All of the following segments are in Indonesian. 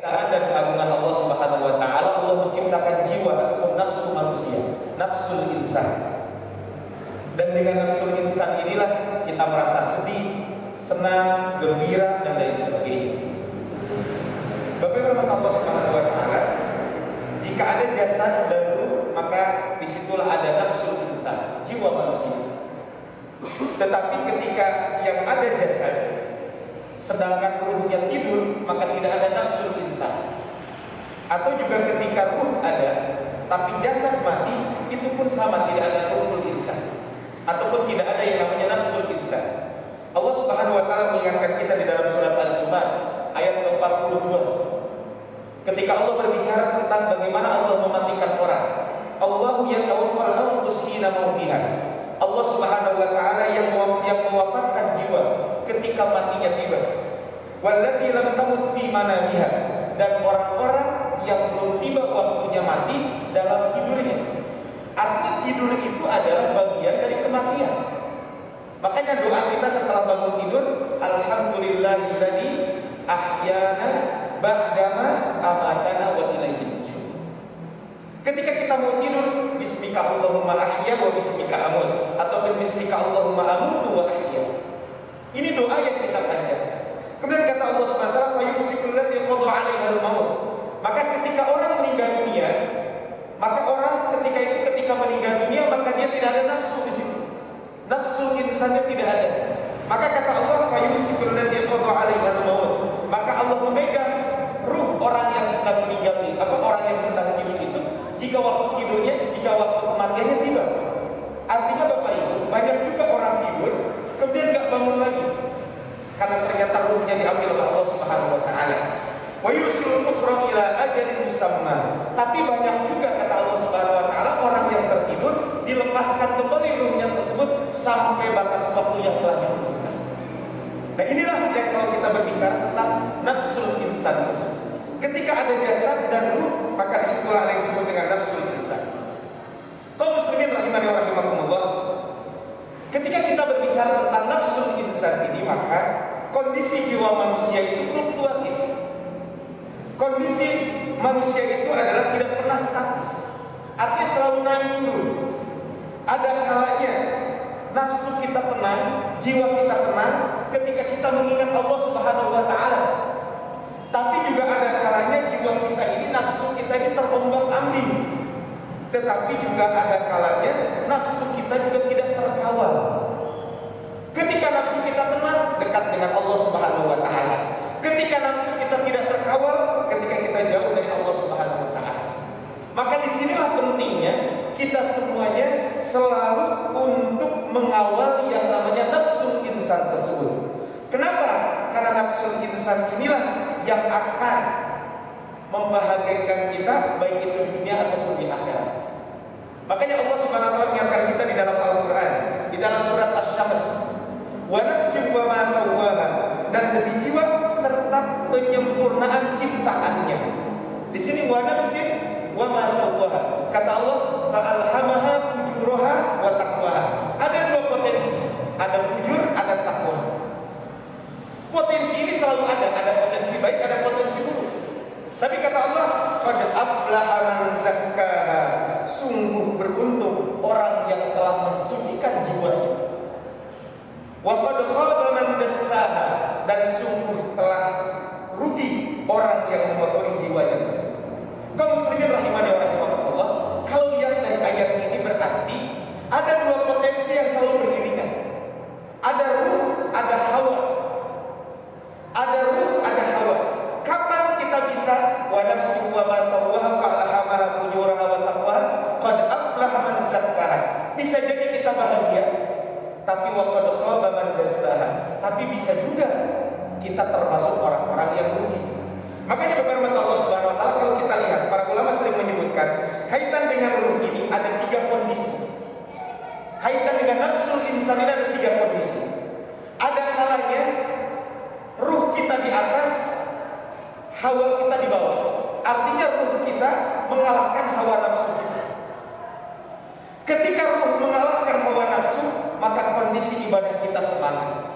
dan keagungan Allah Subhanahu wa taala, Allah menciptakan jiwa ataupun nafsu manusia, nafsul insan. Dan dengan nafsul insan inilah kita merasa sedih, senang, gembira dan lain sebagainya. Bapak Ibu Allah Subhanahu wa taala, jika ada jasad dan ruh, maka disitulah ada nafsul insan, jiwa manusia. Tetapi ketika yang ada jasad sedangkan ruhnya tidur, maka tidak ada nafsul insan. Atau juga ketika ruh ada tapi jasad mati, itu pun sama, tidak ada ruhul insan, ataupun tidak ada yang namanya nafsul insan. Allah Subhanahu wa taala mengingatkan kita di dalam surat Az-Zumar ayat ke-42. Ketika Allah berbicara tentang bagaimana Allah mematikan orang. Allahu yatawaffal anfus hina mautiha. Allah Subhanahu wa taala yang mewafatkan jiwa ketika matinya tiba. Wallati lam tamut fi manamiha, dan orang-orang yang belum tiba waktunya mati dalam tidurnya. Artinya tidur itu adalah bagian dari kematian. Makanya doa kita setelah bangun tidur, alhamdulillahilladzi ahyana ba'dama amatana wa ilaihi nusyur. Ketika kita mau tidur, bismika Allahumma ahya wa bismika amut, atau bismika Allahumma amutu wa ahya. Ini doa yang kita panjatkan. Kemudian kata Allah SWT, wa yumsikul lati qada 'alaiha al-maut. Maka ketika orang meninggal dunia, maka orang ketika meninggal dunia, maka dia tidak ada nafsu di situ. Nafsu insannya tidak ada. Maka kata Allah, wa yumsikul lati qada 'alaiha al-maut. Maka Allah memegang ruh orang yang sedang meninggal itu, apa orang yang sedang tidur itu, jika waktu tidurnya, jika waktu kematiannya tiba. Artinya Bapak Ibu, banyak juga orang tidur kemudian nggak bangun lagi karena ternyata ruhnya diambil oleh Allah Subhanahu wa taala. Wa yusul ukhra ila ajalin musamma. Tapi banyak juga kata Allah Subhanahu wa taala orang yang tertidur dilepaskan kembali ruhnya tersebut sampai batas waktu yang telah ditentukan. Nah inilah yang kalau kita berbicara tentang nafsul insan tersebut. Ketika ada jasad dan ruh, maka disitulah ada yang disebut dengan nafsul insan. Kaum muslimin rahimani wa rahimakumullah, ketika kita berbicara tentang nafsul insan ini, maka kondisi jiwa manusia itu fluktuatif. Kondisi manusia itu adalah tidak pernah statis, artinya selalu naik turun. Ada kalanya nafsu kita tenang, jiwa kita tenang ketika kita mengingat Allah Subhanahu wa taala. Tapi juga ada kalanya jiwa kita ini, nafsu kita ini terombang-ambing. Tetapi juga ada kalanya nafsu kita juga tidak terkawal. Ketika nafsu kita tenang, dekat dengan Allah Subhanahu wa taala. Ketika nafsu kita tidak terkawal, ketika kita jauh dari Allah Subhanahu wa taala. Maka disinilah pentingnya kita semuanya selalu untuk mengawal yang namanya nafsu insan tersebut. Kenapa? Karena nafsu insan inilah yang akan membahagiakan kita baik itu di dunia ataupun di akhirat. Makanya Allah Subhanahu wa taala mengingatkan kita di dalam Al-Qur'an, di dalam surat Asy-Syams, wa nafsin wa ma sawwaha, dan demi jiwa serta penyempurnaan ciptaannya. Di sini wa nafsin wa ma sawwaha. Kata Allah, fa alhamaha fujuraha wa taqwaha. Ada dua potensi, ada fujur, ada takwa. Potensi ini selalu ada potensi baik, ada potensi buruk. Tapi kata Allah, qad aflaha man zakkaha, sungguh beruntung orang yang telah mensucikan jiwanya. Wa qad khaba man dassaha, dan sungguh telah rugi orang yang mengotori jiwanya tersebut. Kaum muslimin rahimani wa rahimakumullah, kalau lihat dari ayat ini berarti ada dua potensi yang selalu beriringan. Ada ruh, ada hawa. Ada ruh, ada hawa. Kapan kita bisa wa nafsin wa ma sawwaha fa alhamaha fujuraha wa taqwaha qad aflaha man zakkaha. Bisa jadi kita bahagia, tapi wa qad khaba man dassaha. Tapi bisa juga kita termasuk orang-orang yang rugi. Makanya beberapa Allah Subhanahu wa taala, kalau kita lihat para ulama sering menyebutkan kaitan dengan ruh ini ada tiga kondisi. Kaitan dengan nafsul insan ini ada tiga kondisi. Ada kalanya ruh kita di atas, hawa kita di bawah. Artinya ruh kita mengalahkan hawa nafsu kita. Ketika ruh mengalahkan hawa nafsu, maka kondisi ibadah kita semangat.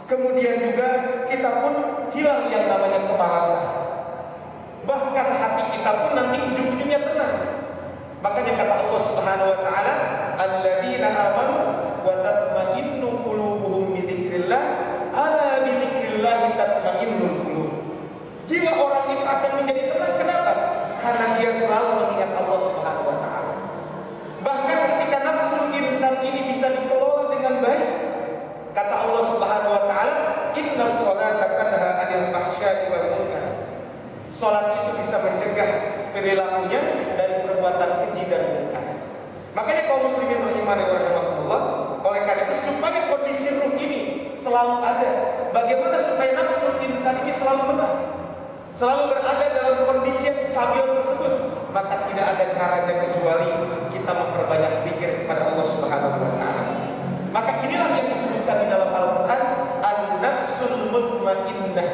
Kemudian juga kita pun hilang yang namanya kemalasan. Makanya kata Allah Subhanahu wa taala, "Alladzina amanu wa tatma'innu qulubuhum bi dzikrillah, ala bi dzikrillah tatma'innul qulub." Jiwa orang itu akan menjadi tenang. Kenapa? Karena dia selalu mengingat Allah Subhanahu wa taala. Bahkan ketika nafsu insan ini bisa dikelola dengan baik, kata Allah Subhanahu wa taala, "Innas sholata tanha 'anil fahsya'i wal munkar." Salat itu bisa mencegah perilakunya dari perbuatan keji dan munkar. Makanya kaum muslimin rahimani wa rahimakumullah, oleh karena itu supaya kondisi ruh ini selalu ada, bagaimana supaya nafsu insan ini selalu benar, selalu berada dalam kondisi yang stabil tersebut, maka tidak ada caranya kecuali kita memperbanyak zikir kepada Allah Subhanahu wa taala. Maka inilah yang disebutkan di dalam Al-Qur'an, an-nafsul mutmainnah,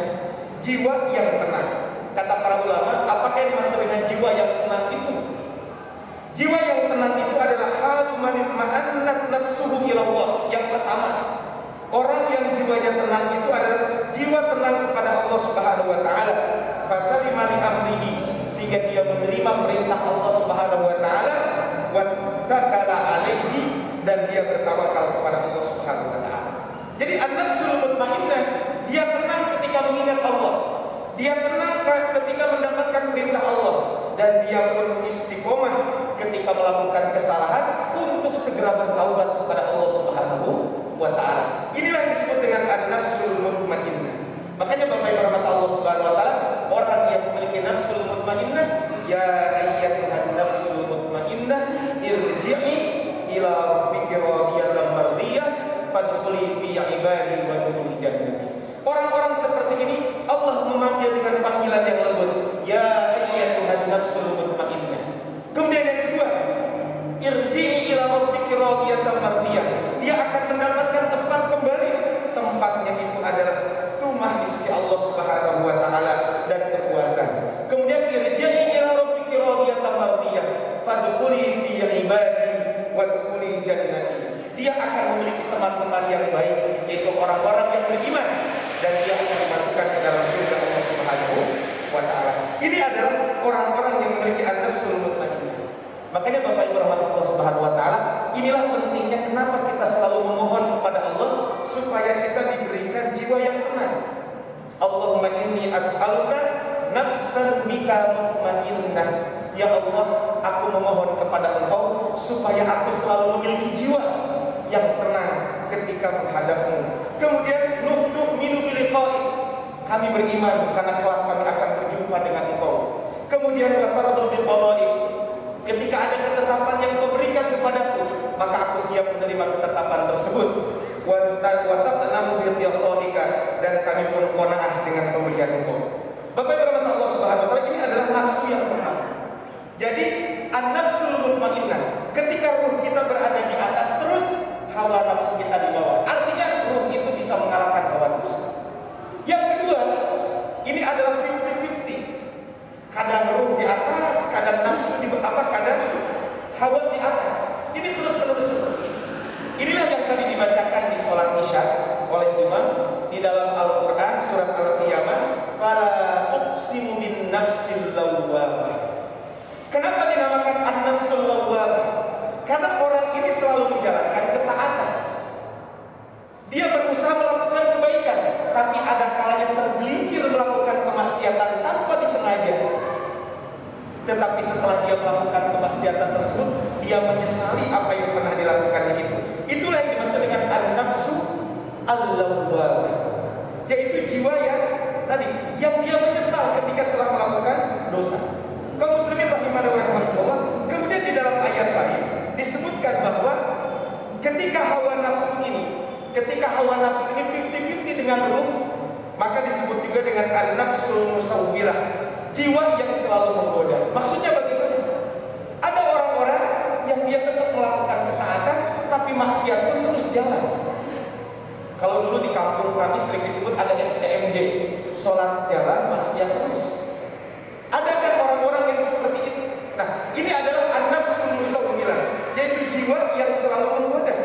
jiwa yang tenang. Kata para ulama, apakah yang dimaksud dengan jiwa yang tenang itu? Jiwa yang tenang itu adalah halu man itma'annat nafsuhu ila Allah. Yang pertama, orang yang jiwanya tenang itu adalah jiwa tenang kepada Allah Subhanahu wa taala. Fasalima li amrihi, sehingga dia menerima perintah Allah Subhanahu wa taala, wa takala alaihi, dan dia bertawakal kepada Allah Subhanahu wa taala. Jadi an-nafsul mutmainnah, dia tenang ketika mengingat Allah. Dia tenang ketika mendapatkan perintah Allah, dan dia pun istiqomah ketika melakukan kesalahan untuk segera bertaubat kepada Allah Subhanahu wa taala. Inilah yang disebut dengan an-nafsul mutmainnah. Makanya Bapak Ibu rahmat Allah Subhanahu wa taala, orang yang memiliki nafsul mutmainnah, ya ayyatuhan nafsul mutmainnah, irji'i ila rabbiki radiyatan mardiyah fadkhuli fi ibadi wa dkhuli jannati. Orang-orang seperti ini Allah memanggil dengan panggilan yang lembut, ya ayyatuhan nafsul mutmainnah. Kemudian yang kedua, irji'i ila rabbiki radiyatan mardiyah. Dia akan mendapatkan tempat kembali. Tempatnya itu adalah tumah di sisi Allah Subhanahu wa taala dan kepuasan. Kemudian irji'i ila rabbiki radiyatan mardiyah fadkhuli fi ibadi wadkhuli jannati. Dia akan memiliki teman-teman yang baik, yaitu orang-orang yang beriman, dan dia akan dimasukkan ke dalam surga Allah Subhanahu wa taala. Ini adalah orang-orang yang memiliki an-nafsul mutmainnah. Makanya Bapak Ibu rahmat Allah Subhanahu wa taala, inilah pentingnya kenapa kita selalu memohon kepada Allah supaya kita diberikan jiwa yang tenang. Allahumma inni as'aluka nafsan bika mutmainnah. Ya Allah, aku memohon kepada Engkau supaya aku selalu memiliki jiwa yang tenang ketika menghadapmu. Kemudian nu'minu biliqa'i, kami beriman karena kelak kami akan berjumpa dengan Engkau. Kemudian watardu bi qada'i, ketika ada ketetapan yang Kau berikan kepadaku, maka aku siap menerima ketetapan tersebut. Wa taqnamu bi qadaika, dan kami pun qanaah dengan pemberian Engkau. Bapak Ibu rahmat Allah Subhanahu wa taala, ini adalah nafsu yang tenang. Jadi an-nafsul mutmainnah, ketika ruh kita berada di atas terus, hawa nafsu kita di bawah. Artinya ruh itu bisa mengalahkan hawa nafsu. Yang kedua, ini adalah 50-50. Kadang ruh di atas, kadang nafsu di bawah, kadang hawa di atas. Ini terus-menerus seperti ini. Inilah yang tadi dibacakan di sholat Isya oleh imam di dalam Al-Quran surat Al-Qiyamah, fala uqsimu bin nafsil lawwamah. Kenapa dinamakan an-nafsul lawwamah? Karena orang ini selalu menjalankan ketaatan. Dia berusaha melakukan kebaikan, tapi ada kalanya tergelincir melakukan kemaksiatan tanpa disengaja. Tetapi setelah dia melakukan kemaksiatan tersebut, dia menyesali apa yang pernah dilakukannya itu. Itulah yang dimaksud dengan an-nafsu al-lawwamah, yaitu jiwa yang tadi, yang dia menyesal ketika setelah melakukan dosa. Kaum muslimin rahimani wa rahimakumullah, kemudian di dalam ayat lain disebutkan bahwa ketika hawa nafsu ini 50-50 dengan ruh, maka disebut juga dengan an-nafsul musawwilah, jiwa yang selalu menggoda. Maksudnya bagaimana? Ada orang-orang yang dia tetap melakukan ketaatan, tapi maksiat pun terus jalan. Kalau dulu di kampung kami sering disebut ada STMJ, sholat jalan maksiat terus. Ada kan orang-orang yang seperti itu? Nah, ini adalah an-nafsul musawwilah, yaitu jiwa yang selalu menggoda.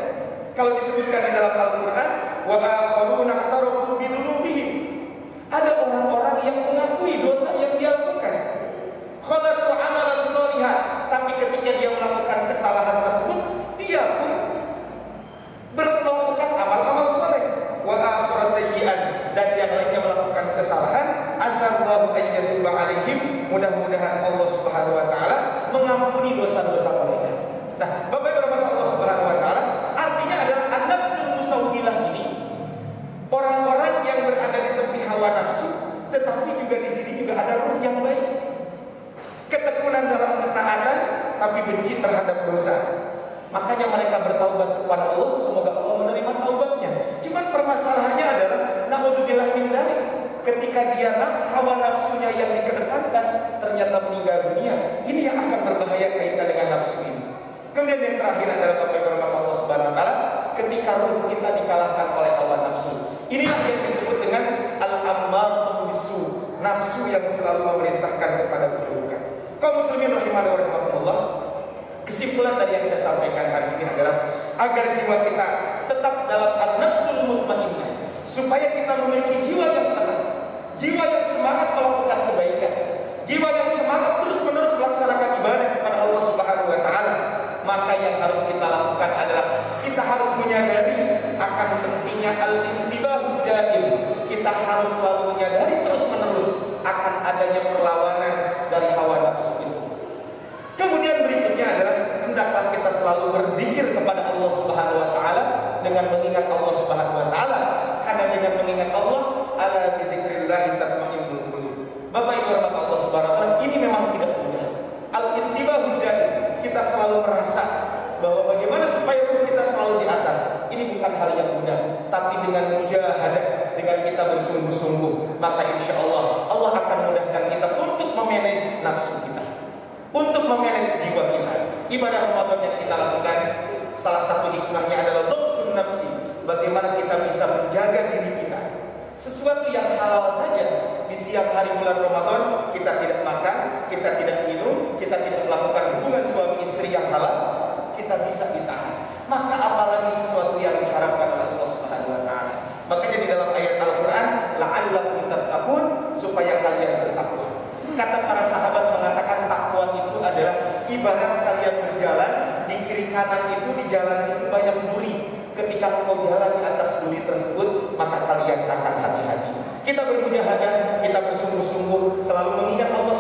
Kalau disebutkan di dalam Al-Quran, wa akharuna i'tarafu bi dzunubihim, ada orang-orang yang mengakui dosa yang dia lakukan. Khalaqu amalan shalihan, tapi ketika dia mudah-mudahan Allah Subhanahu wa taala mengampuni dosa-dosa mereka. Nah, Bapak Ibu rahmat Allah Subhanahu wa taala, artinya adalah an-nafsul musawwilah ini orang-orang yang berada di tepi hawa nafsu, tetapi juga di sini juga ada ruh yang baik. Ketekunan dalam ketaatan tapi benci terhadap dosa. Makanya mereka bertaubat kepada Allah, semoga Allah menerima taubatnya. Cuman permasalahannya adalah naudzubillah min dzalik. Ketika dia hawa nafsunya yang dikedepankan ternyata meninggal dunia, ini yang akan berbahaya kaitan dengan nafsu ini. Kemudian yang terakhir adalah Bapak Ibu rahmat Allah Subhanahu wa taala, ketika ruh kita dikalahkan oleh hawa nafsu. Inilah yang disebut dengan al-ammaratu bisu, nafsu yang selalu memerintahkan kepada keburukan. Kaum muslimin rahimani wa rahimakumullah, kesimpulan dari yang saya sampaikan hari ini adalah agar jiwa kita tetap dalam an-nafsul mutmainnah, supaya kita memiliki jiwa yang tenang, jiwa yang semangat melakukan kebaikan, jiwa yang semangat terus-menerus melaksanakan ibadah kepada Allah Subhanahu wa taala. Maka yang harus kita lakukan adalah kita harus menyadari akan pentingnya al-intibah daim. Kita harus selalu menyadari terus-menerus akan adanya perlawanan dari hawa nafsu itu. Kemudian berikutnya adalah hendaklah kita selalu berzikir kepada Allah Subhanahu wa taala dengan mengingat Allah Subhanahu wa taala, karena dengan mengingat Allah ala bidzikrillah tatmainnul qulub. Bapak Ibu rahmat Allah Subhanahu wa taala, ini memang tidak mudah. Al-intibah daim, kita selalu merasa bahwa bagaimana supaya ruh kita selalu di atas. Ini bukan hal yang mudah, tapi dengan mujahadah, dengan kita bersungguh-sungguh, maka insya Allah Allah akan mudahkan kita untuk memanage nafsu kita, untuk memanage jiwa kita. Ibadah Ramadan yang kita lakukan, salah satu hikmahnya adalah dhabtun nafsi, bagaimana kita bisa menjaga diri kita. Sesuatu yang halal saja di siang hari bulan Ramadan kita tidak makan, kita tidak minum, kita tidak melakukan hubungan suami istri yang halal, kita bisa ditahan. Maka apalagi sesuatu yang diharapkan oleh Allah Subhanahu wa taala. Makanya di dalam ayat Al-Qur'an, la'allakum tattaqun, supaya kalian bertakwa. Kata para sahabat mengatakan takwa itu adalah ibarat kalian berjalan, di kiri kanan itu, di jalan itu banyak duri. Ketika engkau jalan di atas duri tersebut, maka kalian akan hati-hati. Kita bermujahadah, kita bersungguh-sungguh selalu mengingat Allah